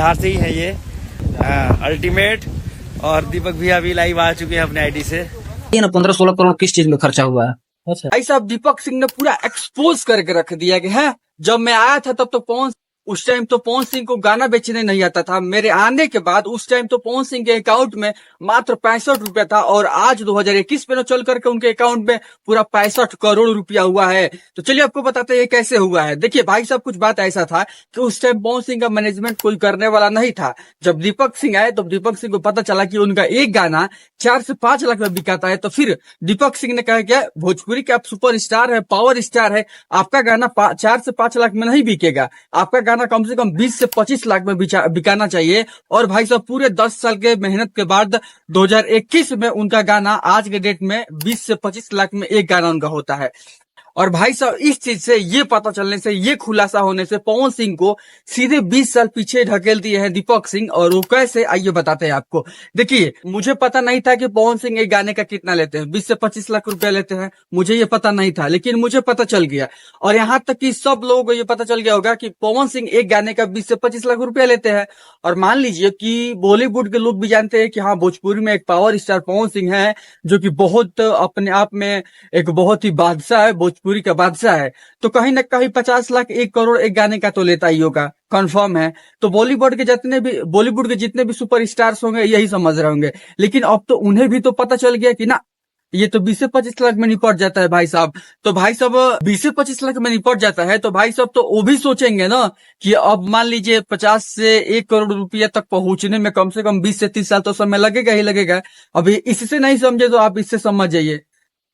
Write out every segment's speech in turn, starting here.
बिहार से ही है ये अल्टीमेट। और दीपक भी अभी लाइव आ चुके हैं अपने आईडी से। ये ना 15-16 करोड़ किस चीज में खर्चा हुआ है? अच्छा भाई साहब, दीपक सिंह ने पूरा एक्सपोज करके रख दिया कि है जब मैं आया था तब तो उस टाइम तो पवन सिंह को गाना बेचने नहीं आता था। मेरे आने के बाद उस टाइम तो पवन सिंह के अकाउंट में मात्र 65 रुपया था और आज 2021 में चल करके उनके अकाउंट में पूरा 65 करोड़ रुपया हुआ है। तो चलिए आपको बताते हैं ये कैसे हुआ है। देखिए भाई साहब, कुछ बात ऐसा था कि उस टाइम पवन सिंह का मैनेजमेंट कोई करने वाला नहीं था। जब दीपक सिंह आए तो दीपक सिंह को पता चला कि उनका एक गाना 4 से 5 लाख में बिकाता है। तो फिर दीपक सिंह ने कहा क्या भोजपुरी के आप सुपर स्टार है, पावर स्टार है, आपका गाना 4 से 5 लाख में नहीं बिकेगा, आपका गाना कम से कम 20 से 25 लाख में बिकाना चाहिए। और भाई साहब पूरे 10 साल के मेहनत के बाद 2021 में उनका गाना आज के डेट में 20 से 25 लाख में एक गाना उनका होता है। और भाई साहब इस चीज से ये पता चलने से, ये खुलासा होने से पवन सिंह को सीधे 20 साल पीछे ढकेल दिए हैं दीपक सिंह। और वो कैसे, आइए बताते हैं आपको। देखिए, मुझे पता नहीं था कि पवन सिंह एक गाने का कितना लेते हैं, 20 से 25 लाख रुपया लेते हैं, मुझे ये पता नहीं था, लेकिन मुझे पता चल गया। और यहाँ तक कि सब लोगों को ये पता चल गया होगा कि पवन सिंह एक गाने का 20 से 25 लाख रुपया लेते हैं। और मान लीजिए कि बॉलीवुड के लोग भी जानते हैं कि हाँ, भोजपुरी में एक पावर स्टार पवन सिंह है, जो कि बहुत अपने आप में एक बहुत ही बादशाह है, भोजपुरी का बादशाह है। तो कहीं ना कहीं 50 लाख 1 करोड़ एक गाने का तो लेता ही होगा, कंफर्म है। तो बॉलीवुड के जितने भी सुपर स्टार्स होंगे यही समझ रहे होंगे। लेकिन अब तो उन्हें भी तो पता चल गया कि ना, ये तो 20 से 25 लाख में निपट जाता है भाई साहब। तो भाई साहब 20 से 25 लाख में निपट जाता है तो भाई साहब तो वो भी सोचेंगे ना कि अब मान लीजिए 50 से 1 करोड़ रुपया तक पहुंचने में कम से कम 20 से 30 साल तो समय लगेगा ही लगेगा। अभी इससे नहीं समझे तो आप इससे समझ जाइए।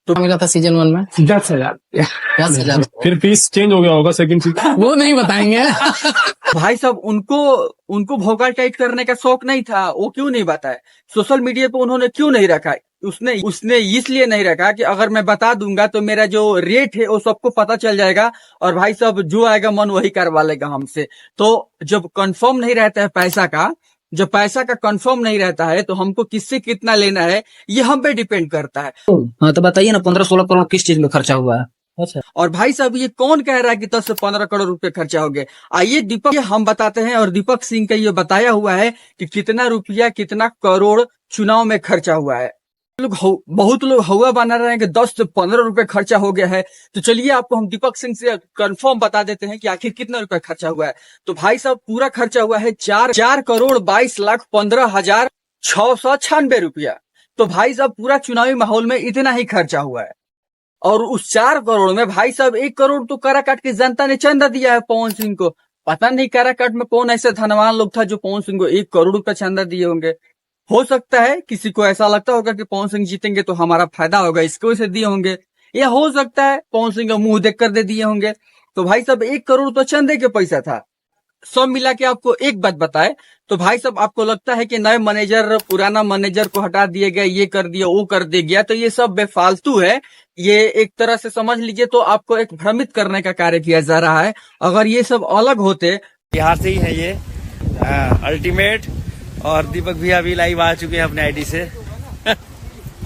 तो मिला था सीजन 1 में 10,000। फिर फीस चेंज हो गया होगा सेकंड सीजन, वो नहीं बताएंगे। भाई साहब उनको भोकाल टाइट करने का शौक नहीं था, वो क्यों नहीं बताए? सोशल मीडिया पे उन्होंने क्यों नहीं रखा? उसने इसलिए नहीं रखा कि अगर मैं बता दूंगा तो मेरा जो रेट है वो सबको पता चल जाएगा और भाई साहब जो आएगा मन वही करवा लेगा हमसे। तो जब कंफर्म नहीं रहता है जब पैसा का कंफर्म नहीं रहता है तो हमको किससे कितना लेना है ये हम पे डिपेंड करता है। हाँ तो बताइए ना 15-16 करोड़ किस चीज में खर्चा हुआ है? अच्छा, और भाई साहब ये कौन कह रहा है कि 10 से 15 करोड़ रुपए खर्चा हो गए? आइए दीपक हम बताते हैं। और दीपक सिंह का ये बताया हुआ है कि कितना रुपया कितना करोड़ चुनाव में खर्चा हुआ है। बहुत लोग हवा बना रहे हैं कि 10 से 15 रुपए खर्चा हो गया है। तो चलिए आपको हम दीपक सिंह से कंफर्म बता देते हैं कि आखिर कितना रुपया खर्चा हुआ है। तो भाई साहब पूरा खर्चा हुआ है 4 करोड़ 22 लाख 15,696 रुपया। तो भाई साहब पूरा चुनावी माहौल में इतना ही खर्चा हुआ है। और उस 4 करोड़ में भाई साहब 1 करोड़ तो कारा काट के जनता ने चंदा दिया है पवन सिंह को। पता नहीं कारा काट में कौन ऐसे धनवान लोग था जो पवन सिंह को 1 करोड़ रुपया चंदा दिए होंगे। हो सकता है किसी को ऐसा लगता होगा कि पवन सिंह जीतेंगे तो हमारा फायदा होगा, इसको वजह से दिए होंगे। या हो सकता है पवन सिंह का मुंह देख कर दे दिए होंगे। तो भाई साहब 1 करोड़ तो चंदे के पैसा था। सब मिला के आपको एक बात बताए तो भाई साहब आपको लगता है कि नए मैनेजर पुराना मैनेजर को हटा दिए गए, ये कर दिया वो कर दिया गया, तो ये सब बेफालतू है। ये एक तरह से समझ लीजिए तो आपको एक भ्रमित करने का कार्य किया जा रहा है। अगर ये सब अलग होते, बिहार से ही है ये अल्टीमेट। और दीपक भी अभी लाइव आ चुके हैं अपने आईडी से।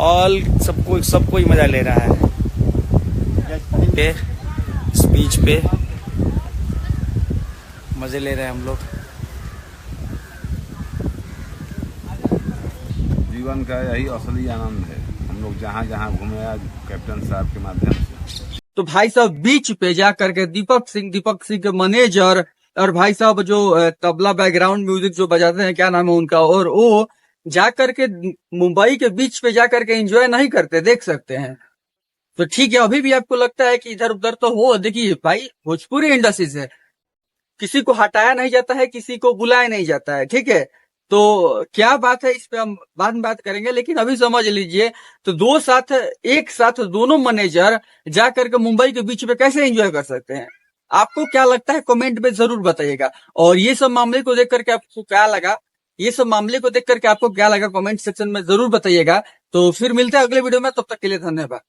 ऑल सबको ही मजा ले रहा है स्पीच पे, मजे ले रहे हैं हम लोग। जीवन का यही असली आनंद है। हम लोग जहाँ जहाँ घूमे आज कैप्टन साहब के माध्यम से। तो भाई साहब बीच पे जा करके दीपक सिंह के मैनेजर और भाई साहब जो तबला बैकग्राउंड म्यूजिक जो बजाते हैं, क्या नाम है उनका, और वो जा करके मुंबई के बीच पे जा करके एंजॉय नहीं करते, देख सकते हैं। तो ठीक है, अभी भी आपको लगता है कि इधर उधर तो हो। देखिए भाई भोजपुरी इंडस्ट्री से किसी को हटाया नहीं जाता है, किसी को बुलाया नहीं जाता है, ठीक है। तो क्या बात है इस पे हम बाद में बात करेंगे, लेकिन अभी समझ लीजिए तो एक साथ दोनों मैनेजर जा करके मुंबई के बीच में कैसे एंजॉय कर सकते हैं? आपको क्या लगता है कमेंट में जरूर बताइएगा। और ये सब मामले को देख करके आपको क्या लगा कमेंट सेक्शन में जरूर बताइएगा। तो फिर मिलते हैं अगले वीडियो में, तब तक के लिए धन्यवाद।